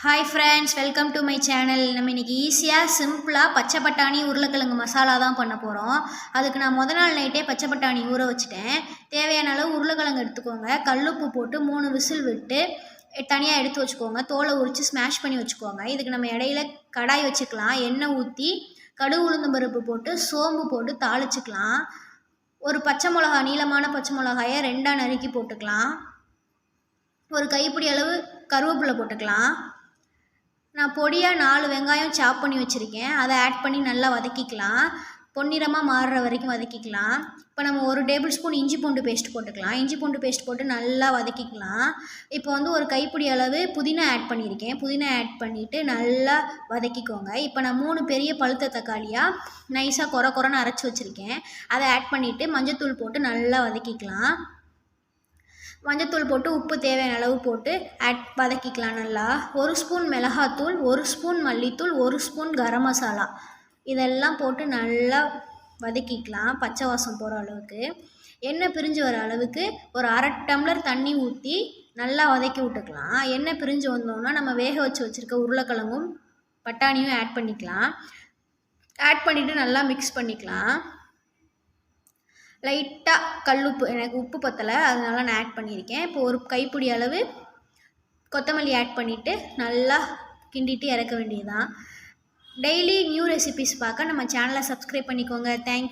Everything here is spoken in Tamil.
Hi friends, welcome to my channel. நம்ம இன்றைக்கி ஈஸியாக சிம்பிளாக பச்சை பட்டாணி உருளைக்கிழங்கு மசாலா தான் பண்ண போகிறோம். அதுக்கு நான் நாள் நைட்டே பச்சை பட்டாணி ஊற வச்சுட்டேன். தேவையான அளவு உருளைக்கிழங்கு எடுத்துக்கோங்க. கல்லுப்பு போட்டு 3 விசில் விட்டு தனியாக எடுத்து வச்சுக்கோங்க. தோலை உரித்து ஸ்மாஷ் பண்ணி வச்சுக்கோங்க. இதுக்கு நம்ம இடையில கடாய் வச்சுக்கலாம். எண்ணெய் ஊற்றி கடுகு உளுந்தம் பருப்பு போட்டு சோம்பு போட்டு தாளிச்சுக்கலாம். ஒரு பச்சை மிளகா, நீளமான பச்சை மிளகாயை 2ஆக நறுக்கி போட்டுக்கலாம். ஒரு கைப்பிடி அளவு கருவேப்பிலை போட்டுக்கலாம். நான் பொடியாக 4 வெங்காயம் சாப் பண்ணி வச்சுருக்கேன். அதை ஆட் பண்ணி நல்லா வதக்கிக்கலாம். பொன்னிறமாக மாறுற வரைக்கும் வதக்கிக்கலாம். இப்போ நம்ம 1 டேபிள் ஸ்பூன் இஞ்சி பூண்டு பேஸ்ட் போட்டுக்கலாம். இஞ்சி பூண்டு பேஸ்ட் போட்டு நல்லா வதக்கிக்கலாம். இப்போ ஒரு கைப்பிடி அளவு புதினா ஆட் பண்ணியிருக்கேன். புதினா ஆட் பண்ணிவிட்டு நல்லா வதக்கிக்கோங்க. இப்போ நான் 3 பெரிய பழுத்த தக்காளியாக நைஸாக கொரன்னு அரைச்சி வச்சுருக்கேன். அதை ஆட் பண்ணிவிட்டு மஞ்சத்தூள் போட்டு நல்லா வதக்கிக்கலாம். மஞ்சத்தூள் போட்டு உப்பு தேவையான அளவு போட்டு வதக்கிக்கலாம் நல்லா. 1 ஸ்பூன் மிளகாத்தூள், 1 ஸ்பூன் மல்லித்தூள், 1 ஸ்பூன் கரம் மசாலா இதெல்லாம் போட்டு நல்லா வதக்கிக்கலாம். பச்சை வாசம் போகிற அளவுக்கு, எண்ணெய் பிரிஞ்சு வர அளவுக்கு ஒரு 1/2 டம்ளர் தண்ணி ஊற்றி நல்லா வதக்கி விட்டுக்கலாம். எண்ணெய் பிரிஞ்சு வந்தோன்னா நம்ம வேக வச்சுருக்க உருளைக்கிழங்கும் பட்டாணியும் ஆட் பண்ணிக்கலாம். ஆட் பண்ணிவிட்டு நல்லா மிக்ஸ் பண்ணிக்கலாம். லைட்டாக கல்லுப்பு, எனக்கு உப்பு பத்தலை, அதனால நான் ஆட் பண்ணியிருக்கேன். இப்போ ஒரு கைப்பிடி அளவு கொத்தமல்லி ஆட் பண்ணிவிட்டு நல்லா கிண்டிட்டு இறக்க வேண்டியதுதான். டெய்லி நியூ ரெசிபிஸ் பார்க்க நம்ம சேனலை சப்ஸ்கிரைப் பண்ணிக்கோங்க. தேங்க்யூ.